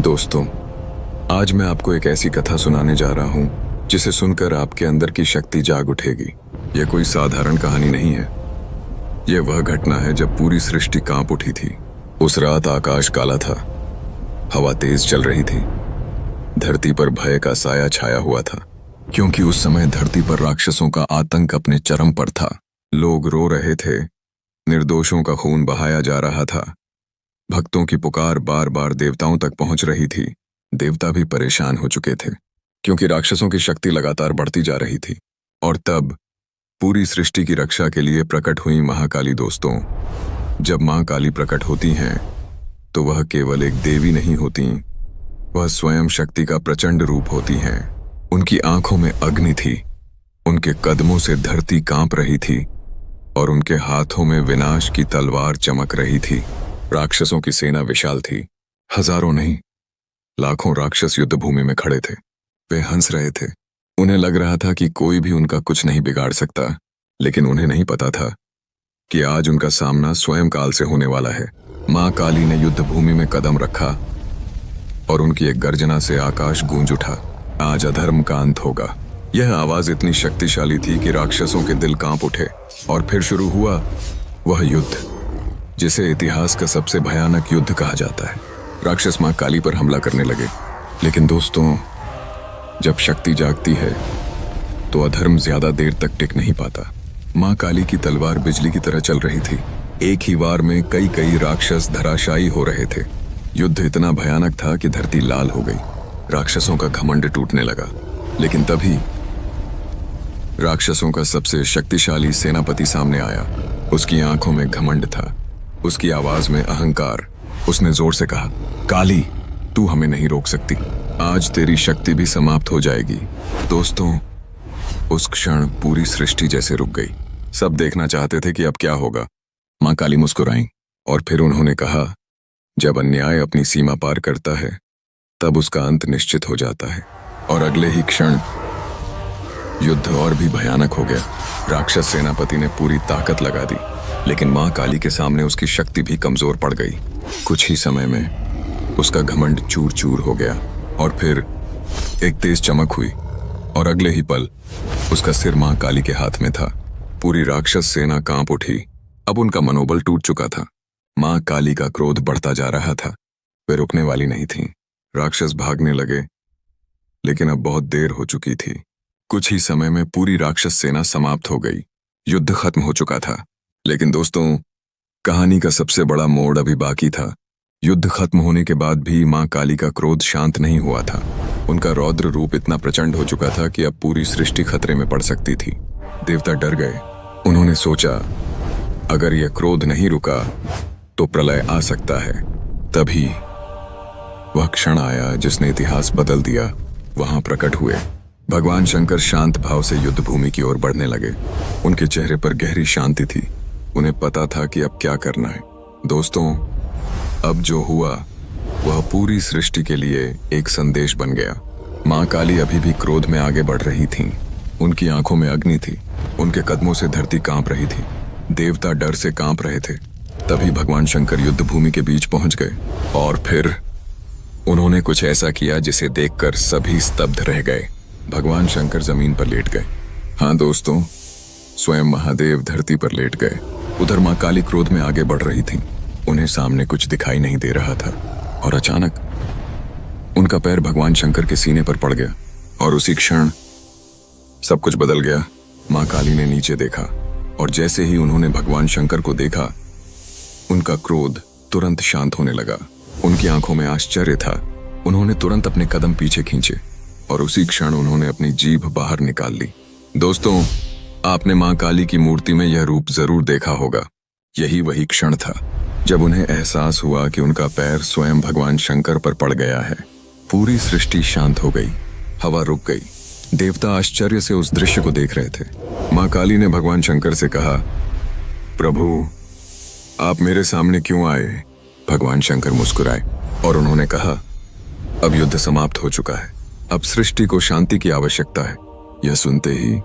दोस्तों, आज मैं आपको एक ऐसी कथा सुनाने जा रहा हूं जिसे सुनकर आपके अंदर की शक्ति जाग उठेगी। यह कोई साधारण कहानी नहीं है। यह वह घटना है जब पूरी सृष्टि कांप उठी थी। उस रात आकाश काला था, हवा तेज चल रही थी, धरती पर भय का साया छाया हुआ था, क्योंकि उस समय धरती पर राक्षसों का आतंक अपने चरम पर था। लोग रो रहे थे, निर्दोषों का खून बहाया जा रहा था, भक्तों की पुकार बार बार देवताओं तक पहुंच रही थी। देवता भी परेशान हो चुके थे, क्योंकि राक्षसों की शक्ति लगातार बढ़ती जा रही थी। और तब पूरी सृष्टि की रक्षा के लिए प्रकट हुई महाकाली। दोस्तों, जब मां काली प्रकट होती हैं तो वह केवल एक देवी नहीं होती, वह स्वयं शक्ति का प्रचंड रूप होती हैं। उनकी आंखों में अग्नि थी, उनके कदमों से धरती कांप रही थी और उनके हाथों में विनाश की तलवार चमक रही थी। राक्षसों की सेना विशाल थी, हजारों नहीं लाखों राक्षस युद्ध भूमि में खड़े थे। वे हंस रहे थे, उन्हें लग रहा था कि कोई भी उनका कुछ नहीं बिगाड़ सकता, लेकिन उन्हें नहीं पता था कि आज उनका सामना स्वयं काल से होने वाला है। मां काली ने युद्ध भूमि में कदम रखा और उनकी एक गर्जना से आकाश गूंज उठा। आज अधर्म का अंत होगा। यह आवाज इतनी शक्तिशाली थी कि राक्षसों के दिल कांप उठे। और फिर शुरू हुआ वह युद्ध जिसे इतिहास का सबसे भयानक युद्ध कहा जाता है। राक्षस मां काली पर हमला करने लगे। लेकिन दोस्तों, जब शक्ति जागती है तो अधर्म ज्यादा देर तक टिक नहीं पाता। मां काली की तलवार बिजली की तरह चल रही थी। एक ही वार में कई कई राक्षस धराशायी हो रहे थे। युद्ध इतना भयानक था कि धरती लाल हो गई। राक्षसों का घमंड टूटने लगा। लेकिन तभी राक्षसों का सबसे शक्तिशाली सेनापति सामने आया। उसकी आंखों में घमंड था, उसकी आवाज में अहंकार। उसने जोर से कहा, काली, तू हमें नहीं रोक सकती। आज तेरी शक्ति भी समाप्त हो जाएगी। दोस्तों, उस क्षण पूरी सृष्टि जैसे रुक गई। सब देखना चाहते थे कि अब क्या होगा। मां काली मुस्कुराई और फिर उन्होंने कहा, जब अन्याय अपनी सीमा पार करता है तब उसका अंत निश्चित हो जाता है। और अगले ही क्षण युद्ध और भी भयानक हो गया। राक्षस सेनापति ने पूरी ताकत लगा दी, लेकिन मां काली के सामने उसकी शक्ति भी कमजोर पड़ गई। कुछ ही समय में उसका घमंड चूर चूर हो गया और फिर एक तेज चमक हुई और अगले ही पल उसका सिर मां काली के हाथ में था। पूरी राक्षस सेना कांप उठी। अब उनका मनोबल टूट चुका था। मां काली का क्रोध बढ़ता जा रहा था। वे रुकने वाली नहीं थीं। राक्षस भागने लगे, लेकिन अब बहुत देर हो चुकी थी। कुछ ही समय में पूरी राक्षस सेना समाप्त हो गई। युद्ध खत्म हो चुका था। लेकिन दोस्तों, कहानी का सबसे बड़ा मोड़ अभी बाकी था। युद्ध खत्म होने के बाद भी मां काली का क्रोध शांत नहीं हुआ था। उनका रौद्र रूप इतना प्रचंड हो चुका था कि अब पूरी सृष्टि खतरे में पड़ सकती थी। देवता डर गए। उन्होंने सोचा, अगर यह क्रोध नहीं रुका तो प्रलय आ सकता है। तभी वह क्षण आया जिसने इतिहास बदल दिया। वहां प्रकट हुए भगवान शंकर। शांत भाव से युद्ध भूमि की ओर बढ़ने लगे। उनके चेहरे पर गहरी शांति थी। उन्हें पता था कि अब क्या करना है। दोस्तों, अब जो हुआ वह पूरी सृष्टि के लिए एक संदेश बन गया। मां काली अभी भी क्रोध में आगे बढ़ रही थीं। उनकी आंखों में अग्नि थी, उनके कदमों से धरती कांप रही थी। देवता डर से कांप रहे थे। तभी भगवान शंकर युद्ध भूमि के बीच पहुंच गए और फिर उन्होंने कुछ ऐसा किया जिसे देखकर सभी स्तब्ध रह गए। भगवान शंकर जमीन पर लेट गए। हाँ दोस्तों, स्वयं महादेव धरती पर लेट गए। उधर मां काली क्रोध में आगे बढ़ रही थीं। उन्हें सामने कुछ दिखाई नहीं दे रहा था और अचानक उनका पैर भगवान शंकर के सीने पर पड़ गया और उसी क्षण सब कुछ बदल गया। मां काली ने नीचे देखा और जैसे ही उन्होंने भगवान शंकर को देखा, उनका क्रोध तुरंत शांत होने लगा। उनकी आंखों में आश्चर्य था। उन्होंने तुरंत अपने कदम पीछे खींचे और उसी क्षण उन्होंने अपनी जीभ बाहर निकाल ली। दोस्तों, आपने मां काली की मूर्ति में यह रूप जरूर देखा होगा। यही वही क्षण था जब उन्हें एहसास हुआ कि उनका पैर स्वयं भगवान शंकर पर पड़ गया है। पूरी सृष्टि शांत हो गई, हवा रुक गई। देवता आश्चर्य से उस दृश्य को देख रहे थे। मां काली ने भगवान शंकर से कहा, प्रभु, आप मेरे सामने क्यों आए? भगवान शंकर मुस्कुराए और उन्होंने कहा, अब युद्ध समाप्त हो चुका है। अब सृष्टि को शांति की आवश्यकता है। यह सुनते ही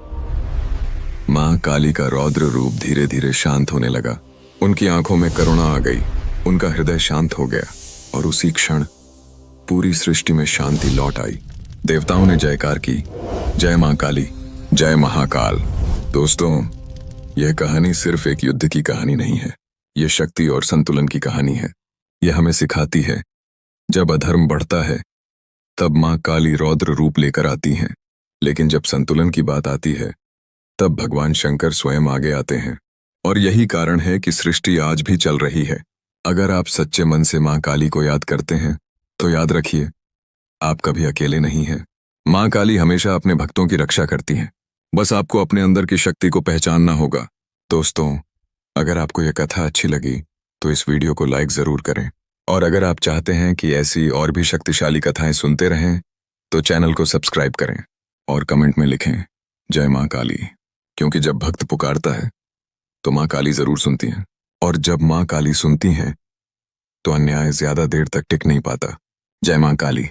मां काली का रौद्र रूप धीरे धीरे शांत होने लगा। उनकी आंखों में करुणा आ गई। उनका हृदय शांत हो गया और उसी क्षण पूरी सृष्टि में शांति लौट आई। देवताओं ने जयकार की, जय मां काली, जय महाकाल। दोस्तों, यह कहानी सिर्फ एक युद्ध की कहानी नहीं है, यह शक्ति और संतुलन की कहानी है। यह हमें सिखाती है, जब अधर्म बढ़ता है तब मां काली रौद्र रूप लेकर आती हैं, लेकिन जब संतुलन की बात आती है तब भगवान शंकर स्वयं आगे आते हैं। और यही कारण है कि सृष्टि आज भी चल रही है। अगर आप सच्चे मन से मां काली को याद करते हैं तो याद रखिए, आप कभी अकेले नहीं हैं। मां काली हमेशा अपने भक्तों की रक्षा करती हैं। बस आपको अपने अंदर की शक्ति को पहचानना होगा। दोस्तों, अगर आपको यह कथा अच्छी लगी तो इस वीडियो को लाइक जरूर करें, और अगर आप चाहते हैं कि ऐसी और भी शक्तिशाली कथाएं सुनते रहें तो चैनल को सब्सक्राइब करें और कमेंट में लिखें जय मां काली, क्योंकि जब भक्त पुकारता है तो मां काली जरूर सुनती हैं, और जब मां काली सुनती हैं तो अन्याय ज्यादा देर तक टिक नहीं पाता। जय मां काली।